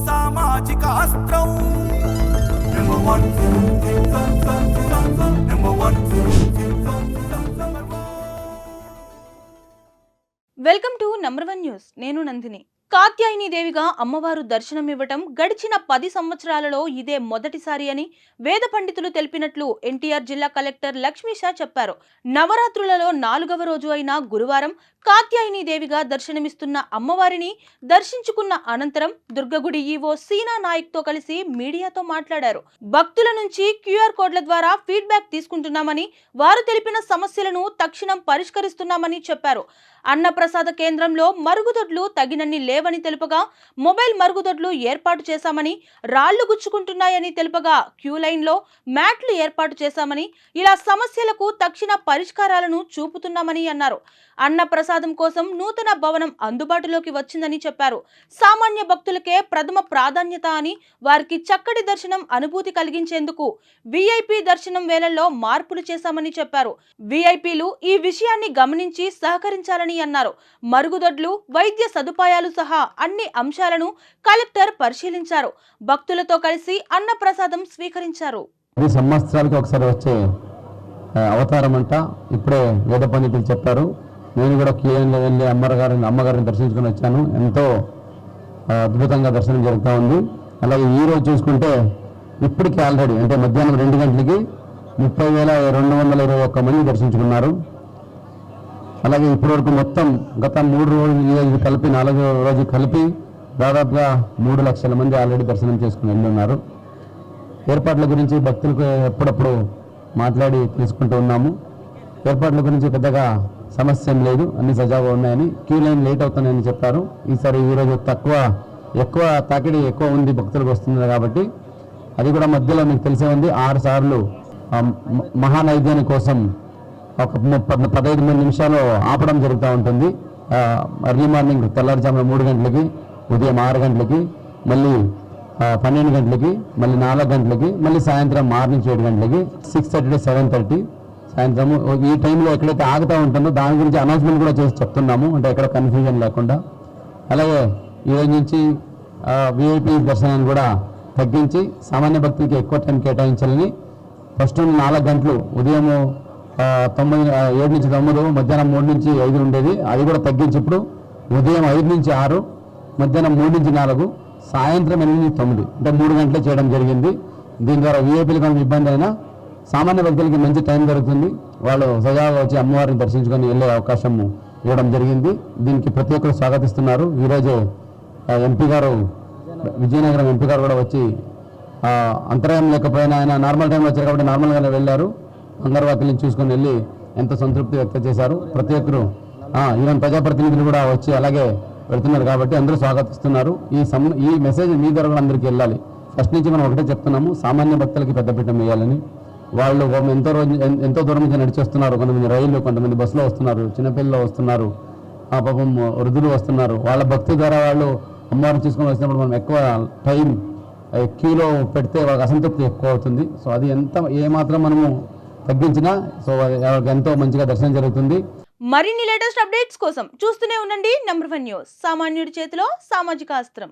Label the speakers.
Speaker 1: సామాజిక అస్త్రం
Speaker 2: welcome to number 1 news. నేను నందిని. కాత్యాయని దేవిగా అమ్మవారు దర్శనమివ్వటం గడిచిన 10 సంవత్సరాలలో ఇదే మొదటిసారి అని వేద పండితులు తెలిపినట్లు ఎన్టీఆర్ జిల్లా కలెక్టర్ లక్ష్మీషా చెప్పారు. నవరాత్రులలో 4వ రోజు అయిన గురువారం కాత్యాయని దేవిగా దర్శనమిస్తున్న అమ్మవారిని దర్శించుకున్న అనంతరం దుర్గగుడి ఈవో సీనా నాయక్ తో కలిసి మీడియాతో మాట్లాడారు. భక్తుల నుంచి QR కోడ్ల ద్వారా ఫీడ్బ్యాక్ తీసుకుంటున్నామని, వారు తెలిపిన సమస్యలను తక్షణం పరిష్కరిస్తున్నామని చెప్పారు. అన్నప్రసాద కేంద్రంలో మరుగుదొడ్లు తగినన్ని లేవని తెలుపగా మొబైల్ మరుగుదొడ్లు ఏర్పాటు చేశామని, రాళ్లు గుచ్చుకుంటున్నాయని తెలుపగా క్యూ లైన్లో మ్యాట్లు ఏర్పాటు చేశామని, ఇలా సమస్యలకు తక్షణ పరిష్కారాలను చూపుతున్నామని అన్నారు. అన్నప్రసాదం కోసం నూతన భవనం అందుబాటులోకి వచ్చిందని చెప్పారు. సామాన్య భక్తులకే ప్రథమ ప్రాధాన్యత అని, వారికి చక్కటి దర్శనం అనుభూతి కలిగించేందుకు VIP దర్శనం వేళల్లో మార్పులు చేశామని చెప్పారు. VIPలు ఈ విషయాన్ని గమనించి సహకరించాలని అన్నారు. మరుగుదొడ్లు, వైద్య సదుపాయాలు సహా అన్ని అంశాలను కలెక్టర్ పరిశీలించారు. భక్తులతో కలిసి అన్నప్రసాదం స్వీకరించారు.
Speaker 3: సంవత్సరాలకు ఒకసారి వచ్చే అవతారం అంట. ఇప్పుడే వేద పండితులు చెప్పారు. నేను కూడా క్యూఎన్లో వెళ్ళి అమ్మగారిని దర్శించుకొని వచ్చాను. ఎంతో అద్భుతంగా దర్శనం జరుగుతూ ఉంది. అలాగే ఈరోజు చూసుకుంటే ఇప్పటికీ ఆల్రెడీ అంటే మధ్యాహ్నం 2 గంటలకి 30,221 మంది దర్శించుకున్నారు. అలాగే ఇప్పటివరకు మొత్తం గత 3 రోజులు కలిపి 4వ రోజు కలిపి దాదాపుగా 3 లక్షల మంది ఆల్రెడీ దర్శనం చేసుకుని వెళ్ళున్నారు. ఏర్పాట్ల గురించి భక్తులకు ఎప్పుడప్పుడు మాట్లాడి తెలుసుకుంటూ ఉన్నాము. ఏర్పాట్ల గురించి పెద్దగా సమస్య లేదు, అన్ని సజావుగా ఉన్నాయని. క్యూ లైన్ లేట్ అవుతున్నాయని చెప్పారు. ఈరోజు ఎక్కువ తాకిడి ఎక్కువ ఉంది, భక్తులకు వస్తుంది కాబట్టి అది కూడా మధ్యలో మీకు తెలిసే ఉంది. 6 సార్లు మహానైవేద్యాని కోసం ఒక 15 నిమిషాలు ఆపడం జరుగుతూ ఉంటుంది. ఎర్లీ మార్నింగ్ తెల్లారుజామున 3 గంటలకి, ఉదయం 6 గంటలకి, మళ్ళీ 12 గంటలకి, మళ్ళీ 4 గంటలకి, మళ్ళీ సాయంత్రం 6 నుంచి 7 గంటలకి, 6:30 to 7:30 సాయంత్రం. ఈ టైంలో ఎక్కడైతే ఆగుతూ ఉంటుందో దాని గురించి అనౌన్స్మెంట్ కూడా చేసి చెప్తున్నాము, అంటే ఎక్కడ కన్ఫ్యూజన్ లేకుండా. అలాగే ఈరోజు నుంచి VIP దర్శనాన్ని కూడా తగ్గించి సామాన్య భక్తులకి ఎక్కువ టైం కేటాయించాలని ఫస్ట్ 4 గంటలు ఉదయం 7 నుంచి 9, మధ్యాహ్నం 3 నుంచి 5 ఉండేది. అది కూడా తగ్గించి ఇప్పుడు ఉదయం 5 నుంచి 6, మధ్యాహ్నం 3 నుంచి 4, సాయంత్రం 8 నుంచి 9 అంటే 3 గంటలే చేయడం జరిగింది. దీని ద్వారా VIPలకు ఇబ్బంది అయినా సామాన్య భక్తులకి మంచి టైం దొరుకుతుంది. వాళ్ళు సజావుగా వచ్చి అమ్మవారిని దర్శించుకొని వెళ్ళే అవకాశం ఇవ్వడం జరిగింది. దీనికి ప్రతి ఒక్కరు స్వాగతిస్తున్నారు. ఈరోజే MP గారు, విజయనగరం MP గారు కూడా వచ్చి అంతరాయం లేకపోయినా ఆయన నార్మల్ టైంలో వచ్చారు కాబట్టి నార్మల్గానే వెళ్ళారు. అంగర్వాకిల్ని చూసుకొని వెళ్ళి ఎంతో సంతృప్తి వ్యక్తం చేశారు. ప్రతి ఒక్కరు ఈవెన్ ప్రజాప్రతినిధులు కూడా వచ్చి అలాగే వెళ్తున్నారు కాబట్టి అందరూ స్వాగతిస్తున్నారు. ఈ మెసేజ్ మీ ద్వారా కూడా అందరికీ వెళ్ళాలి. ఫస్ట్ నుంచి మనం ఒకటే చెప్తున్నాము, సామాన్య భక్తులకి పెద్దపీఠం వేయాలని. వాళ్ళు ఎంతో దూరం నుంచి నడిచి వస్తున్నారు. కొంతమంది రైళ్ళు, కొంతమంది బస్సులో వస్తున్నారు, చిన్నపిల్లలు వస్తున్నారు, పాపం వృద్ధులు వస్తున్నారు. వాళ్ళ భక్తి ద్వారా వాళ్ళు అమ్మవారిని చూసుకొని వచ్చినప్పుడు మనం ఎక్కువ టైం క్యూలో పెడితే వాళ్ళకి అసంతృప్తి ఎక్కువ అవుతుంది. సో అది ఏమాత్రం మనము తగ్గించినా సో వాళ్ళకి ఎంతో మంచిగా దర్శనం జరుగుతుంది.
Speaker 2: మరిన్ని లేటెస్ట్ అప్డేట్స్ కోసం చూస్తూనే ఉండండి నంబర్ 1 న్యూస్. సామాన్యుడి చేతిలో సామాజిక అస్త్రం.